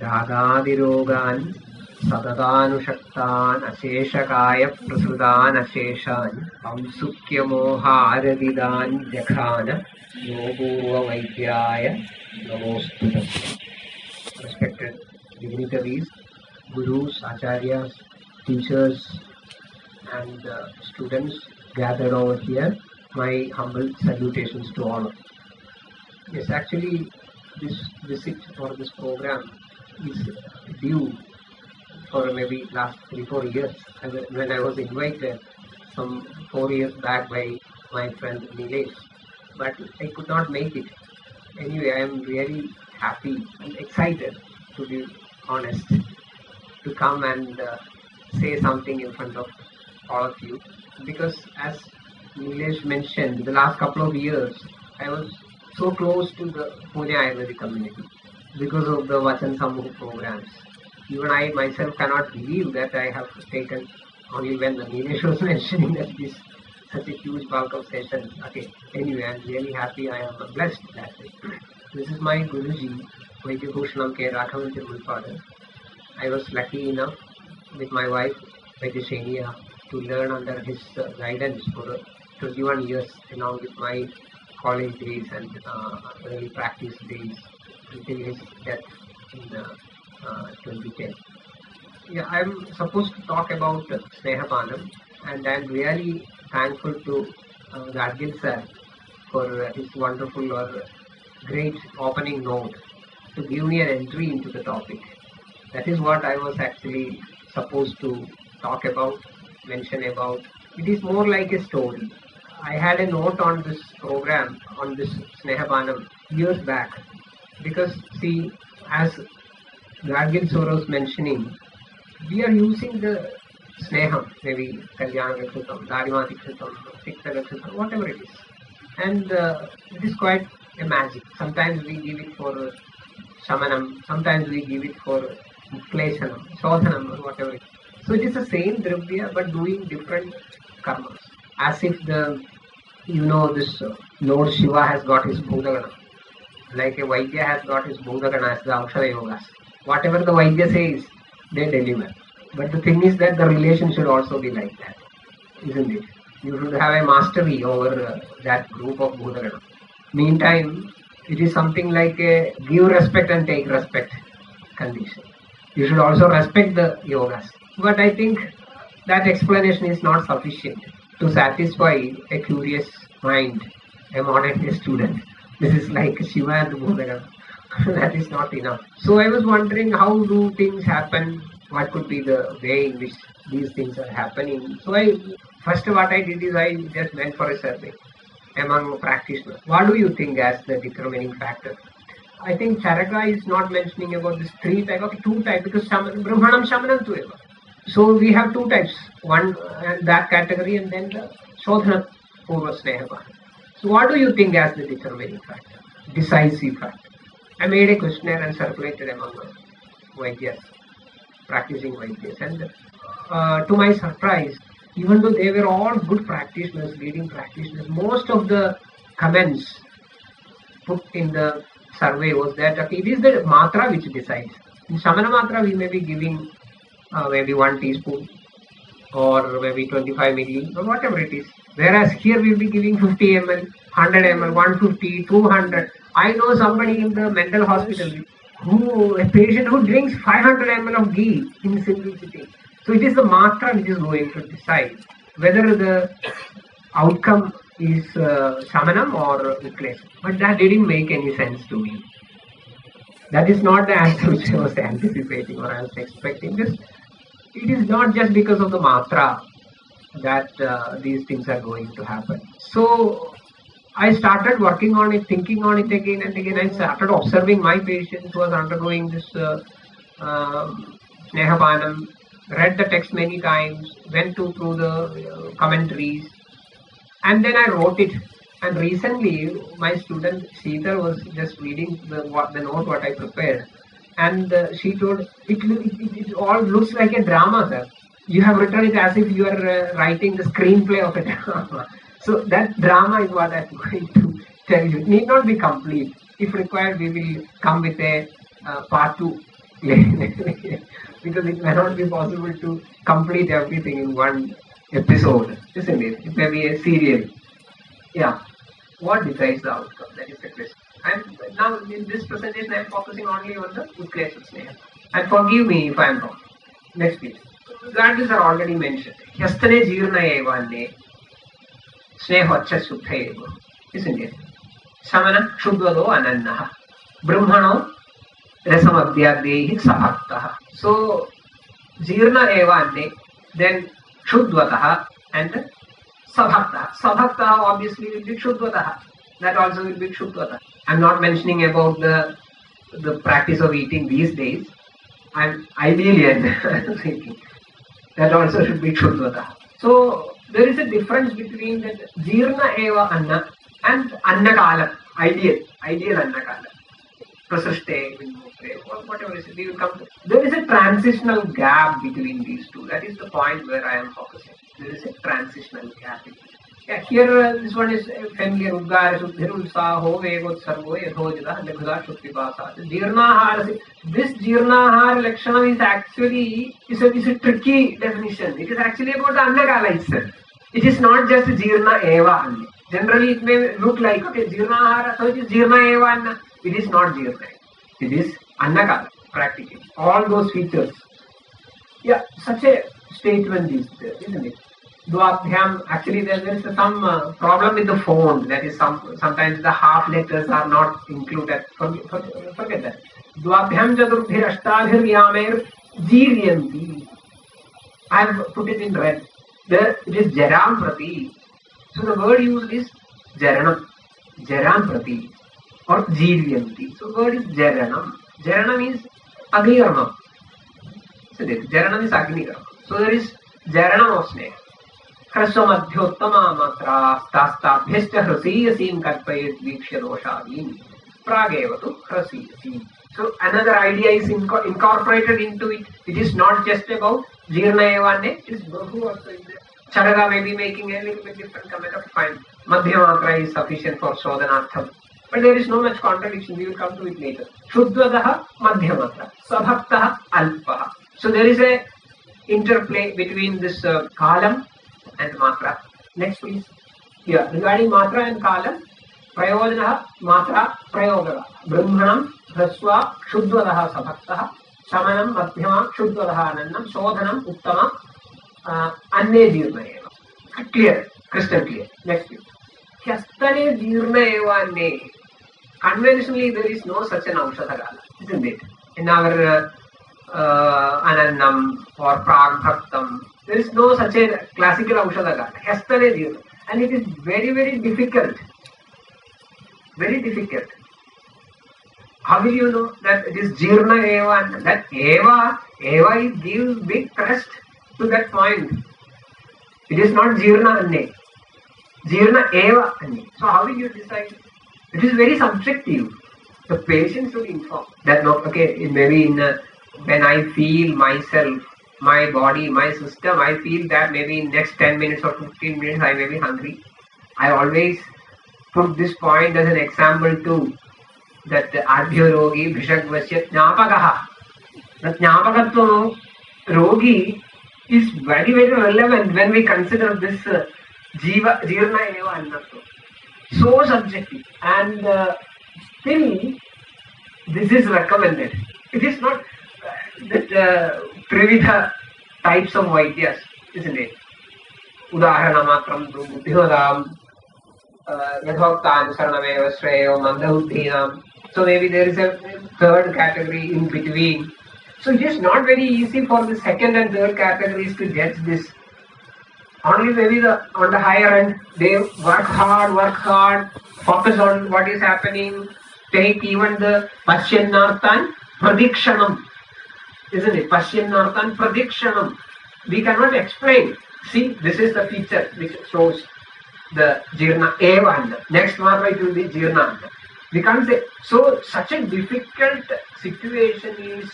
Ragadirogan Sadadanushaktan Asheshakaya Prasudan Asheshan Amsukya Moha Aradidan Jakhana Yogurva Vaidyaya Namostutam. Respected dignitaries, gurus, acharyas, teachers, and students gathered over here, my humble salutations to all of you. Yes, actually, this visit or this program is due for maybe last 3-4 years. When I was invited some 4 years back by my friend Nilesh, but I could not make it. Anyway, I am really happy and excited, to be honest, to come and say something in front of all of you, because as Nilesh mentioned, the last couple of years I was so close to the Pune Ayurvedic community because of the Vachan Samooh programs. Even I myself cannot believe that I have taken, only when the Nilesh was mentioning that this such a huge bulk of sessions. Okay, anyway, I am really happy, I am blessed that way. This is my Guruji, Vaidya Bhushanam K. Raghavan Tirumul. I was lucky enough with my wife, Vaidya Shenia, to learn under his guidance for 21 years, along with my college days and early practice days until his death in 2010. Yeah, I'm supposed to talk about Snehapanam, and I'm really thankful to Gadgil sir for his wonderful or great opening note to give me an entry into the topic. That is what I was actually supposed to talk about, mention about. It is more like a story. I had a note on this program, on this Snehapanam, years back, because see, as Gadgil sir was mentioning, we are using the Sneham, maybe Kalyana Vikritam, Darimati Kritam, Sikta Vikritam, whatever it is. And it is quite a magic. Sometimes we give it for Shamanam, sometimes we give it for Kleshanam, Sodhanam, or whatever it is. So it is the same Dravya but doing different karmas. As if this Lord Shiva has got his Bhudagana, like a Vaidya has got his Bhudagana as the Aukshara Yogas. Whatever the Vaidya says, they deliver. But the thing is that the relation should also be like that, isn't it? You should have a mastery over that group of Bhudagana. Meantime, it is something like a give respect and take respect condition. You should also respect the yogas. But I think that explanation is not sufficient to satisfy a curious mind, a modern day student. This is like Shiva and Bhudagana. That is not enough. So I was wondering, how do things happen? What could be the way in which these things are happening? So what I did is I just went for a survey among practitioners. What do you think as the determining factor? I think Charaka is not mentioning about this 3 types, okay, 2 types, because Brahmanam Shamanam tu eva. So we have 2 types, one that category and then the Shodhana Purva Snehapana. So what do you think as the determining factor, decisive factor? I made a questionnaire and circulated among Vaidyas, practicing Vaidyas, and to my surprise, even though they were all good practitioners, leading practitioners, most of the comments put in the survey was that okay, it is the matra which decides. In Samana matra, we may be giving maybe 1 teaspoon or maybe 25 milli or whatever it is. Whereas here we will be giving 50 ml, 100 ml, 150, 200. I know somebody in the mental hospital a patient who drinks 500 ml of ghee in a single sitting. So it is the matra which is going to decide whether the outcome is shamanam or klesham. But that didn't make any sense to me. That is not the answer which I was anticipating or I was expecting. It is not just because of the matra that these things are going to happen. So I started working on it, thinking on it again and again. I started observing my patients who was undergoing this Snehapanam, read the text many times, went through the commentaries, and then I wrote it. And recently, my student Sita was just reading the note what I prepared, and she told it all looks like a drama, sir. You have written it as if you are writing the screenplay of a drama. So that drama is what I'm going to tell you. It need not be complete. If required, we will come with a part 2 Because it may not be possible to complete everything in one episode, isn't it? It may be a serial. Yeah. What decides the outcome? That is the question. And now in this presentation, I am focusing only on the Utklesha Sneha. And forgive me if I am wrong. Next please. Guardians are already mentioned. Hyastane Jirna Evanne Snehocha Sutta Eva. Isn't it? Samana Shudvado Anannaha. Brahmano Rasamabhyadehi Sabhaktaha. So Jirna Evanne, then Shudvataha and Sabhaktaha. Sabhaktaha obviously will be Shudvataha. That also will be Shudvataha. I'm not mentioning about the practice of eating these days. I'm ideally thinking that also should be Shudvataha. So there is a difference between that Jirna Eva Anna and Anna Kala. Ideal Anna Kala. Prasashte, whatever is it, we will come to. There is a transitional gap between these two. That is the point where I am focusing. There is a transitional gap. Yeah, here this one is familiar. Udgara Suddhirulsaho Vegot Sarvo Yadhojada Laghuda Shukripasa. Jirnahara. This Jirnahara Lakshana is actually is a tricky definition. It is actually about the Annakala itself. It is not just Jirna Eva Anna. Generally it may look like okay, Jirnahara, so it is Jirna Eva Anna. It is not Jirna. It is Annakala, practically. All those features. Yeah, such a statement is there, isn't it? Dvabhyam, actually there is some problem with the font. That is sometimes the half letters are not included. Forget that. Dvabhyam Jadurbhir Ashtabhir Yamer Jiryanti. I have put it in red. There it is Jaram Prati. So the word used is Jaranam. Jaram Prati. Or Jiryanti. So word is Jaranam. Jaranam is Agnikarma. So Jaranam is Agnikarma. So there is Jaranam of Sneha. Hrasvamadhyottama matra stastabhyascha hrasiyasim kalpayet vikshya doshadin pragevatu hrasiyasim. So another idea is incorporated into it. It is not just about Jirna Evanne, it is Bahu also in there. Charaga may be making a little bit different comment of fine. Madhyamatra is sufficient for Shodhanartham. But there is no much contradiction, we will come to it later. Shuddvadaha Madhyamatra, Sabhaktaha Alpaha. So there is a interplay between this kalam and matra. Next please. Here, regarding matra and kalam, prayojanaha matra prayogaha. Brahmanam hrasva shuddvadaha sabhaktaha. Shamanam madhyama shuddvadaha anannam. Shodhanam uttama anne jirna eva. Clear, crystal clear. Next please. Hyastane jirna eva anne. Conventionally there is no such an aushadagala, isn't it? In our anannam or prag bhaktam, there is no such a classical aushadagala. Hyastane jirna. And it is very, very difficult. Very difficult. How will you know that it is jirna eva? And that eva gives big thrust to that point. It is not jirna anne. Jirna eva anne. So how will you decide? It is very subjective. The patient should inform that no, okay, maybe when I feel myself, my body, my system, I feel that maybe in next 10 minutes or 15 minutes I may be hungry. I always put this point as an example too, that Adhyo Rogi Bhishagvasya Jnapagaha. The Jnapakatva Rogi is very, very relevant when we consider this Jirna Eva Annatva. So subjective, and still this is recommended. It is not that Trividha types of Vaidyas, isn't it? Udahana matram buddhihodam yadhoktan saranameva shreyo mandahuddhinam. So maybe there is a third category in between. So it is not very easy for the second and third categories to judge this. Only maybe on the higher end, they work hard, focus on what is happening, take even the Pasyanarthan Pradikshanam. Isn't it? Pasyanarthan Pradikshanam. We cannot explain. See, this is the feature which shows the Jirna Evanna. Next matra it will be Jirna. We can't say. So, such a difficult situation is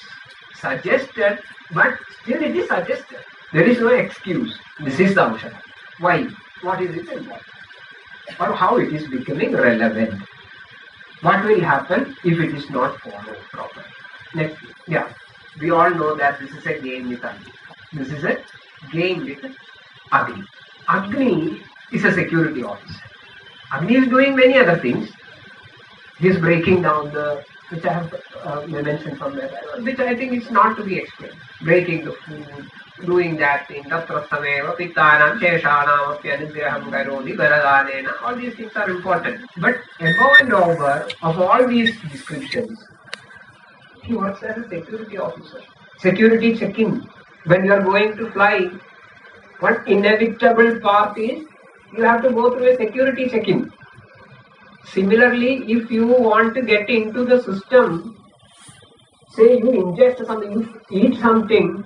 suggested, but still it is suggested. There is no excuse. This is the Aushadha. Why? What is it in that? Or how it is becoming relevant? What will happen if it is not followed properly? Next, yeah. We all know that this is a game with Agni. This is a game with Agni. Agni is a security officer. Agni is doing many other things. He is breaking down which I have mentioned somewhere, which I think is not to be explained. Breaking the food, doing that thing, tatrasameva, pittanam, sheshanam, apyanugraham karodi, varadanena, all these things are important. But above and over of all these descriptions, he works as a security officer. Security check-in. When you are going to fly, one inevitable part is you have to go through a security check-in. Similarly, if you want to get into the system, say you ingest something, you eat something,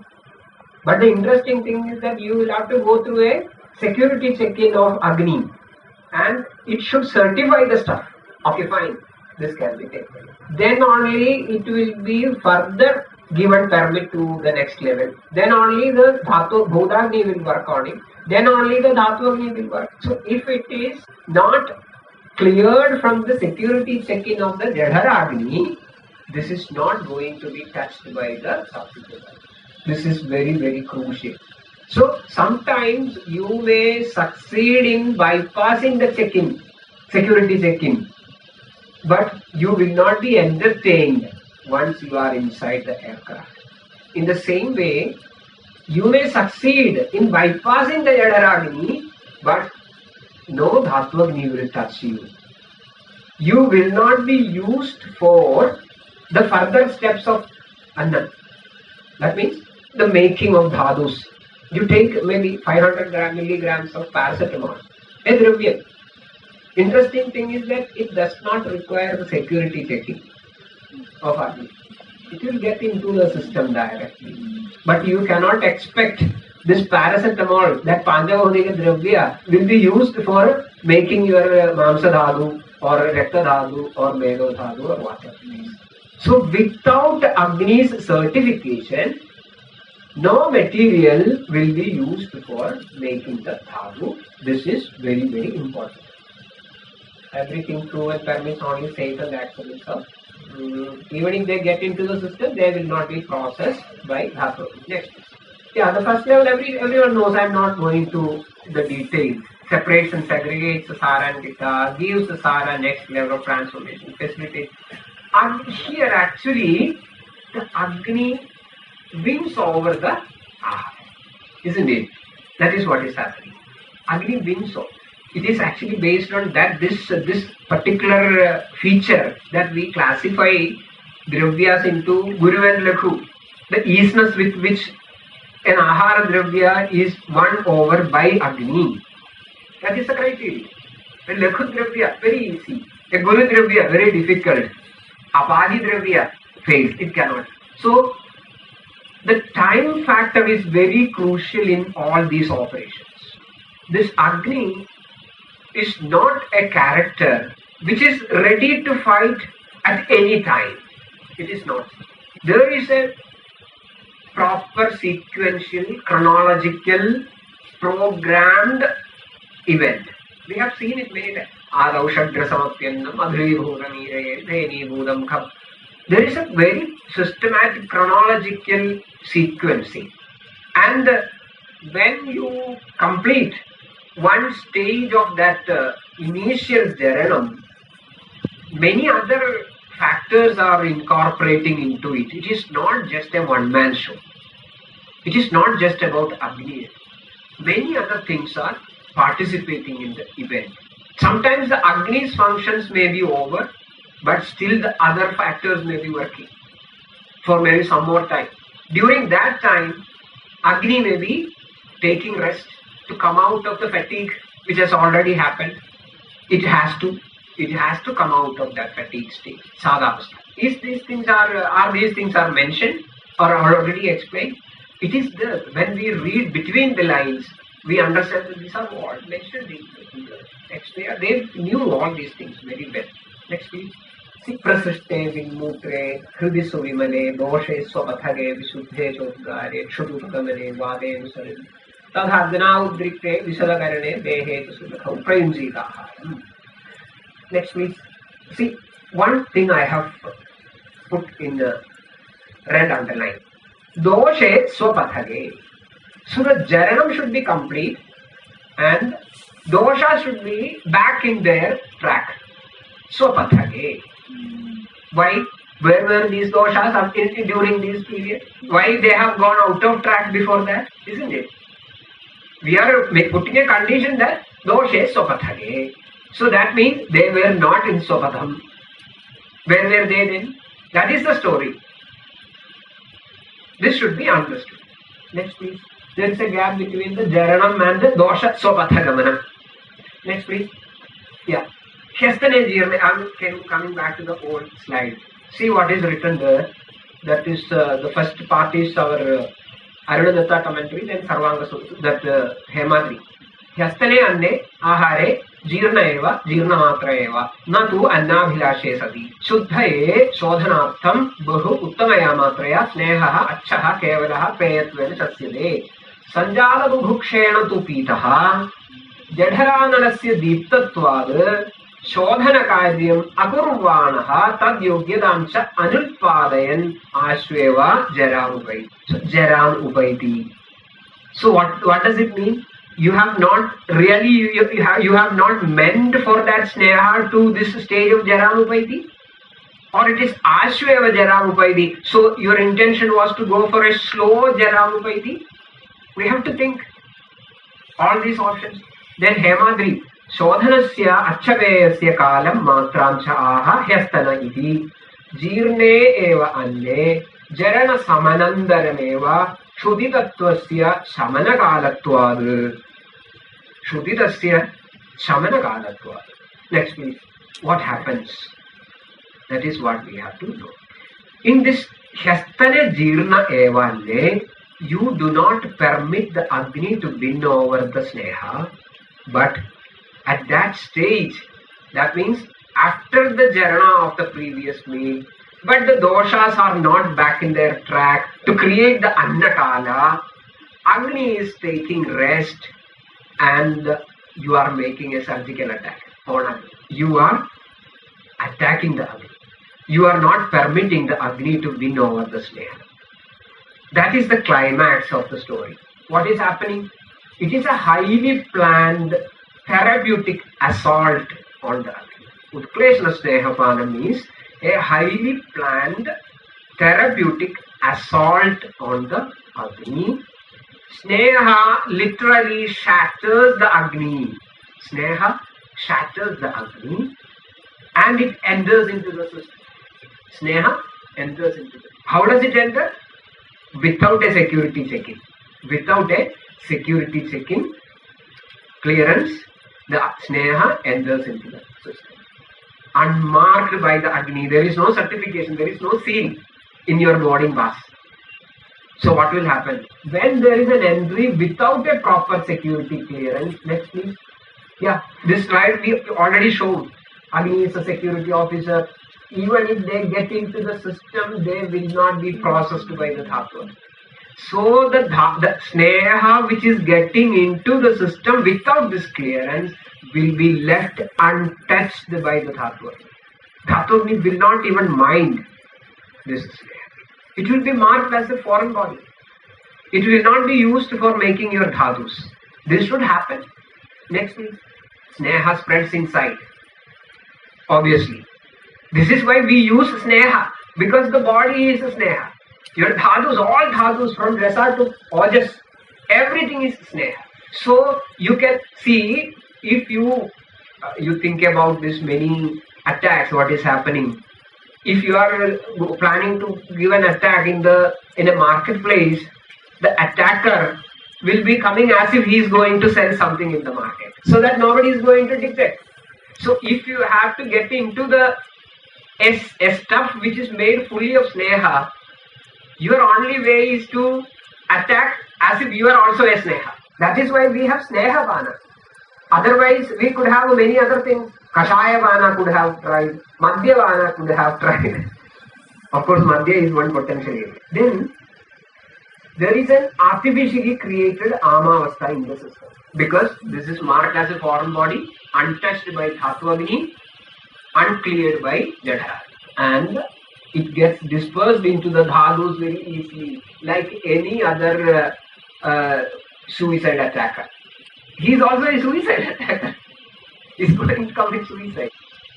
but the interesting thing is that you will have to go through a security check-in of Agni, and it should certify the stuff. Okay, fine, this can be taken. Then only it will be further given permit to the next level. Then only the Dhatu Bhodagni will work on it. Then only the Dhatu Agni will work. So if it is not cleared from the security check-in of the Jadhara Agni, this is not going to be touched by the subsequent. This is very, very crucial. So sometimes you may succeed in bypassing the check-in, security check-in, but you will not be entertained once you are inside the aircraft. In the same way, you may succeed in bypassing the Jadhara Agni, but no Dhatu Agni will touch you. You will not be used for the further steps of Anna. That means the making of Dhadus. You take maybe 500 milligrams of paracetamol, a dravya. Interesting thing is that it does not require the security checking of Agni. It will get into the system directly. But you cannot expect this paracetamol, that Panjabhodika dravya, will be used for making your Mamsa Dhadu or Rakta Dhadu or Medo Dhadu or whatever. So without Agni's certification, no material will be used for making the Dhadu. This is very, very important. Everything through and permits only safe and accidents of. Even if they get into the system, they will not be processed by Dhatu. Next. Yeah, the first level, everyone knows. I am not going to the details. Separation, segregates the Sara and Gita, gives the Sara next level of transformation, facilitates. And here actually, the Agni wins over the Ahara. Isn't it? That is what is happening. Agni wins over. It is actually based on that this particular feature that we classify dravyas into Guru and Lakhu. The easiness with which an Ahara dravya is won over by Agni. That is the criteria. A Lakhu dravya, very easy. A Guru dravya, very difficult. Apadi dravya, fails. It cannot. So, the time factor is very crucial in all these operations. This Agni is not a character which is ready to fight at any time. It is not. There is a proper sequential, chronological, programmed event. We have seen it many times. Adau Shadra Samapyannam, Adhri Bhudanire, Dheni Bhudam Khab. There is a very systematic chronological sequencing. And when you complete one stage of that initial Jaranam, many other factors are incorporating into it. It is not just a one-man show. It is not just about Agni. Many other things are participating in the event. Sometimes the Agni's functions may be over, but still the other factors may be working for maybe some more time. During that time, Agni may be taking rest to come out of the fatigue which has already happened. It has to come out of that fatigue state. Sadhavastha. These things are mentioned or are already explained? It is there. When we read between the lines, we understand that these are all mentioned in the text. They knew all these things very well. Next please. Prasiste Vimmutre, Hridi Suvimale, Doshe Swapathage, Visuddhe Chodgare, Shudugamane, Vade Visare, Tadhadana Udrikte, Visalagarane, Dehe Sudakam, Prayunjita. Next please. See, one thing I have put in red underline. Doshe swapathage. So the jaranam should be complete and dosha should be back in their track. Swapathage. Why? Where were these doshas during this period? Why they have gone out of track before that? Isn't it? We are putting a condition that doshe swapathage. So that means they were not in swapatham. Where were they then? That is the story. This should be understood. Next please. There is a gap between the jaranam and the dosha swapathagamanam. Next please. Yeah. Hyastane jirne. I'm coming back to the old slide. See what is written there. That is the first part is our Arunadatta commentary, then Sarvanga Sutta, that Hemadri. Hyastane anne ahare जीर्ण एव जीर्णमात्र एव न तु अन्नाभिलाषे सति शुद्धये शोधनार्थं बहु उत्तमया मात्रया स्नेहः अच्छः केवलः पेयत्वेन शस्यते सञ्जालबुभुक्षेण तु पीतः जठरानलस्य दीप्तत्वात् शोधनकार्यम् अकुर्वाणः तद्योग्यतां च अनुत्पादयन् आश्वेव जराम् उपैति. So what does it mean? You have not really, you have not meant for that sneha to this stage of jaramupaiti, or it is ashveva jaramupaiti. So your intention was to go for a slow jaramupaiti. We have to think all these options. Then Hemadri, shodhanasya achaveyasya kalam matram cha aha hyastana iti jirne eva anne jarana samanandarameva shuddhitatvasya shamanakalatvad. Shuddhitasya shamanakalatvad. Next please. What happens? That is what we have to know. In this hyastane jirna evanne, you do not permit the Agni to win over the sneha, but at that stage, that means after the jarana of the previous meal, but the doshas are not back in their track, to create the annakala, Agni is taking rest and you are making a surgical attack on Agni. You are attacking the Agni. You are not permitting the Agni to win over the sneha. That is the climax of the story. What is happening? It is a highly planned therapeutic assault on the Agni. Utkleshana Snehapana means a highly planned therapeutic assault on the Agni. Sneha literally shatters the Agni. Sneha shatters the Agni and it enters into the system. Sneha enters into the... How does it enter? Without a security check-in. Without a security check-in clearance, the Sneha enters into the system. Unmarked by the Agni. There is no certification, there is no seal in your boarding pass. So what will happen? When there is an entry without a proper security clearance, next please. Yeah, this slide we already showed. Agni is a security officer. Even if they get into the system, they will not be processed by the tatva. So the sneha which is getting into the system without this clearance will be left untouched by the tatva. Tatva will not even mind this sneha. It will be marked as a foreign body. It will not be used for making your dhatus. This should happen. Next please. Sneha spreads inside. Obviously. This is why we use sneha, because the body is a sneha. Your dhatus, all dhatus from rasa to ojas, everything is sneha. So you can see, if you think about this many attacks, what is happening. If you are planning to give an attack in a marketplace, the attacker will be coming as if he is going to sell something in the market, so that nobody is going to detect. So if you have to get into a stuff which is made fully of sneha, your only way is to attack as if you are also a sneha. That is why we have sneha pana. Otherwise, we could have many other things. Kashaya pana could have tried. Madhya pana could have tried. Of course, Madhya is one potential area. Then, there is an artificially created Amavastha in the system. Because this is marked as a foreign body, untouched by Dhatu Agni, uncleared by Jadhara. And it gets dispersed into the dhadus very easily, like any other suicide attacker. He is also a suicide attacker. He's going to commit suicide.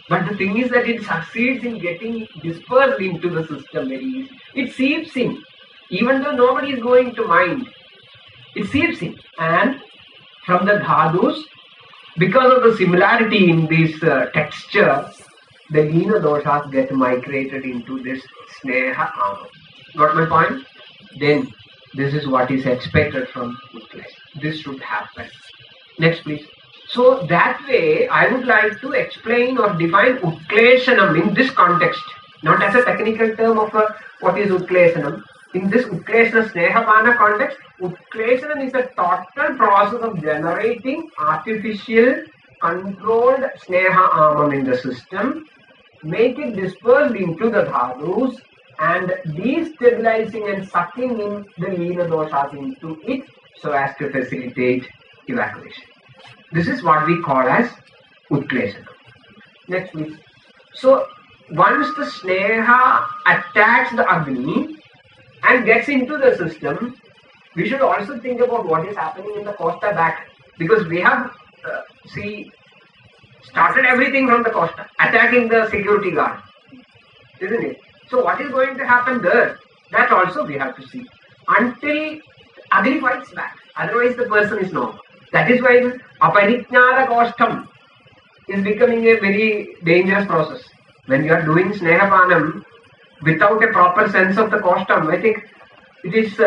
But the thing is that it succeeds in getting dispersed into the system very easily. It seeps in, even though nobody is going to mind. It seeps in, and from the dhadus, because of the similarity in this texture, the lina doshas get migrated into this sneha ama. Got my point? Then this is what is expected from Utklesha. This should happen. Next, please. So that way, I would like to explain or define Utkleshanam in this context, not as a technical term of what is Utkleshanam. In this Utkleshana Snehapana context, Utkleshanam is a total process of generating artificial controlled Sneha Amam in the system, make it dispersed into the dhadus, and destabilizing and sucking in the lina doshas into it so as to facilitate evacuation. This is what we call as Utkleshana. Next, please. So, once the Sneha attacks the Agni and gets into the system, we should also think about what is happening in the Costa back, because we have, started everything from the Costa, attacking the security guard, isn't it? So, what is going to happen there? That also we have to see. Until Agni fights back, otherwise the person is normal. That is why this aparijnana kostam is becoming a very dangerous process. When you are doing Snehapanam without a proper sense of the kostam, I think it is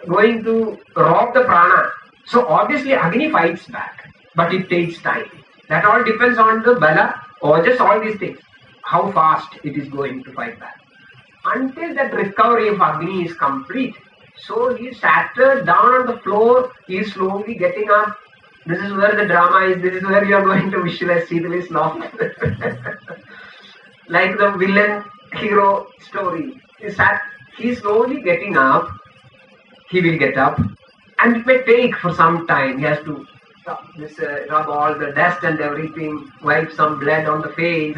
going to rob the prana. So obviously Agni fights back, but it takes time. That all depends on the bala or just all these things, how fast it is going to fight back. Until that recovery of Agni is complete, so he is shattered down on the floor, he is slowly getting up. This is where the drama is, this is where you are going to visualize Sita's laugh. Like the villain hero story. He's slowly getting up, he will get up, and it may take for some time. He has to rub all the dust and everything, wipe some blood on the face.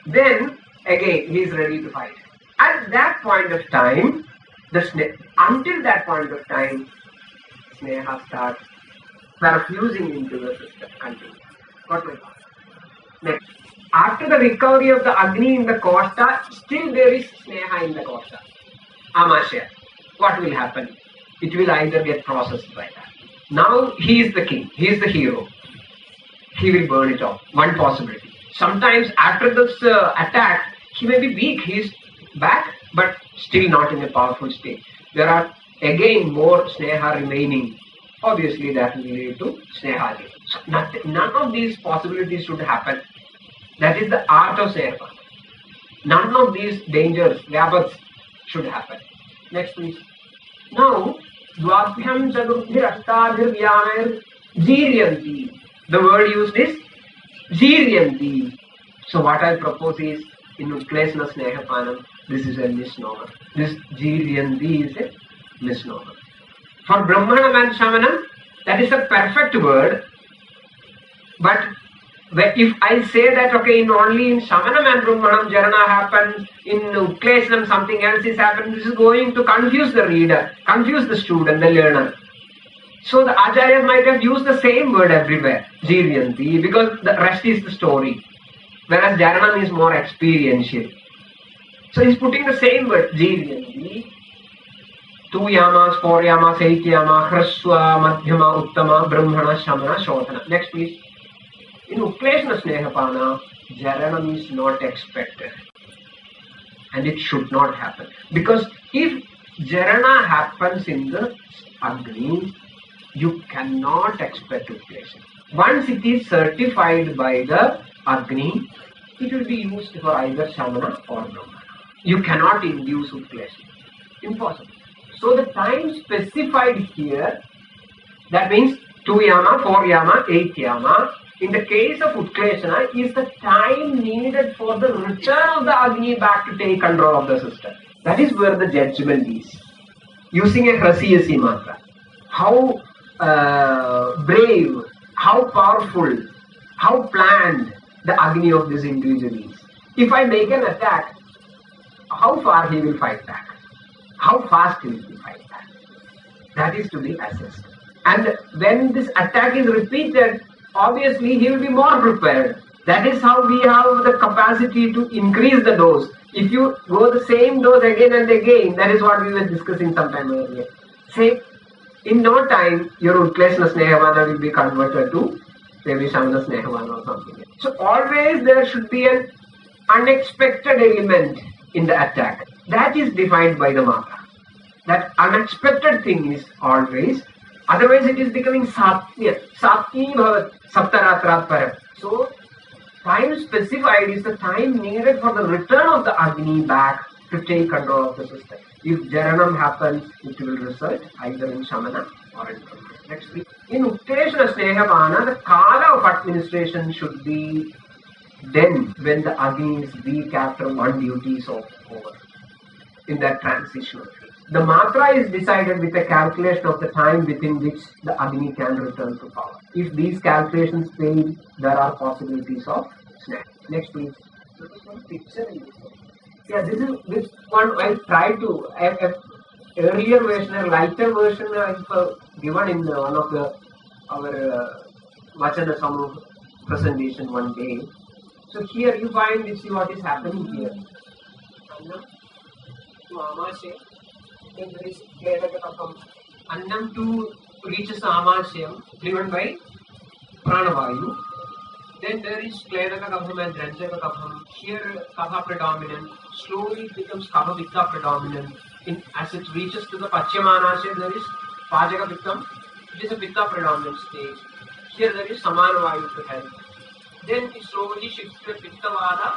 Then again he is ready to fight. At that point of time, until that point of time, Sneha starts perfusing into the system. Got my point? Next, after the recovery of the Agni in the Costa, still there is Sneha in the Costa. Amashya. What will happen? It will either get processed by that. Now he is the king, he is the hero. He will burn it off. One possibility. Sometimes after this attack, he may be weak, he is back, but still not in a powerful state. There are again more Sneha remaining. Obviously that will lead to Snehadi. So none of these possibilities should happen. That is the art of Sneha. None of these dangers, vyabhats, should happen. Next, please. Now, Dvabhyam Chadurthir Ashtadhir Vyamir Jiryanti. The word used is Jiryanti. So what I propose is, in Utkleshana Snehapanam, this is a misnomer. This Jiryanti is a misnomer. For Brahmanam and Shamanam, that is a perfect word. But if I say that, okay, only in Shamanam and Brahmanam Jarana happens, in Utkleshanam something else is happening, this is going to confuse the reader, confuse the student, the learner. So the Acharyas might have used the same word everywhere, Jiryanti, because the rest is the story. Whereas Jaranam is more experiential. So he's putting the same word, Jiryanti. 2 yamas, 4 yamas, 8 yamas, Hraswa, Madhyama, Uttama, Brahmana, Shamana, Shodhana. Next, please. In Utkleshana Snehapana, Jaranam is not expected. And it should not happen. Because if Jarana happens in the Agni, you cannot expect Utkleshana. Once it is certified by the Agni, it will be used for either Shamana or Brahmana. You cannot induce Utkleshana. Impossible. So the time specified here, that means 2 yama, 4 yama, 8 yama, in the case of Utkleshana, is the time needed for the return of the Agni back to take control of the system. That is where the judgment is. Using a Hrasiyasi matra. How brave, how powerful, how planned the Agni of this individual is. If I make an attack, how far he will fight back, how fast he will fight back. That is to be assessed. And when this attack is repeated, obviously he will be more prepared. That is how we have the capacity to increase the dose. If you go the same dose again and again, that is what we were discussing sometime earlier. Say, in no time, your Utkleshna Snehevana will be converted to maybe Shamana Snehevana or something. So always there should be an unexpected element in the attack. That is defined by the matra. That unexpected thing is always, otherwise it is becoming satya. Satyi bhavat saptaratrat param. So time specified is the time needed for the return of the Agni back to take control of the system. If Jaranam happens, it will result either in Shamana or in control. Next week. In Utkleshna Snehevana, the kala of administration should be then when the Agni is weak after one duty is over. In that transitional phase. The matra is decided with a calculation of the time within which the Agni can return to power. If these calculations fail, there are possibilities of snap. Next please. So this one picture in this one. Yeah, this one I tried to earlier version, a lighter version I've given in one of our Vachana Samuh presentation one day. So here you find, you see what is happening here. To Amasya, then there is Kledakakam. Annam to reaches Amasya, driven by Pranavayu. Then there is Kledakakam and Ranjakakam. Here Kapha predominant. Slowly it becomes Kapha Pitta predominant. As it reaches to the Pachyamanasya, there is Pajaka Pittam. It is a Pitta predominant stage. Here there is Samanavayu to help. Then it slowly shifts to Pittavada,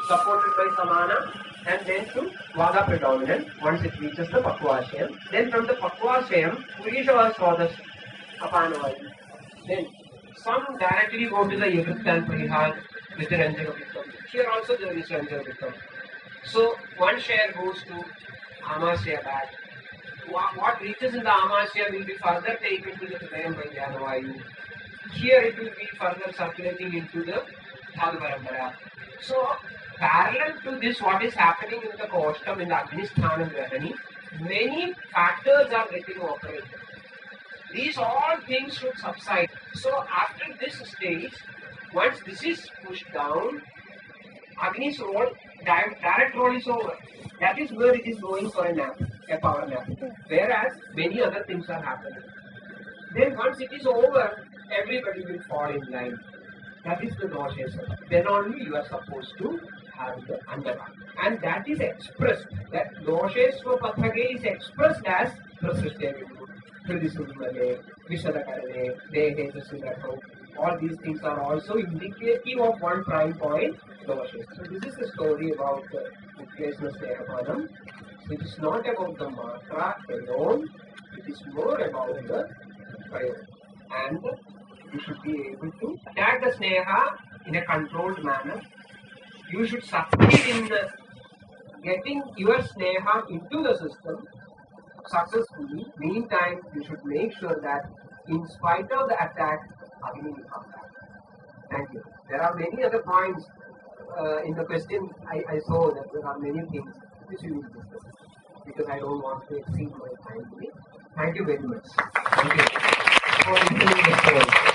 supported by Samana, and then to Vada predominant once it reaches the Pakvashayam. Then from the Pakvashayam, Purisha Swadas Apanavayu. Then some directly go to the Yavritta and Prihal with the Ranjaka Pittam. Here also there is Ranjaka Pittam. So one share goes to Amasya back. What reaches in the Amasya will be further taken to the Hridayam by Jnanavayu. Here it will be further circulating into the Dhatu Parampara. So parallel to this, what is happening in the Koshtam, in the Agnisthana Grahani, many factors are getting operated. These all things should subside. So after this stage, once this is pushed down, Agni's role, direct role is over. That is where it is going for a nap, a power nap. Whereas many other things are happening. Then once it is over, everybody will fall in line. That is the doshesa. Then only you are supposed to have the underline. And that is expressed. That doshesva pathage is expressed as prasrishte Hridisudmale, Vishadakarane, Dehe Sudato. All these things are also indicative of one prime point, doshesva. So this is the story about the Utkleshna Snehapadam. It is not about the matra alone. It is more about the prayer. And you should be able to attack the sneha in a controlled manner. You should succeed in getting your sneha into the system successfully. Meantime, you should make sure that in spite of the attack, Agni will come back. Thank you. There are many other points in the question. I saw that there are many things which we will discuss because I don't want to exceed my time today. Thank you very much. Thank you for listening to the story.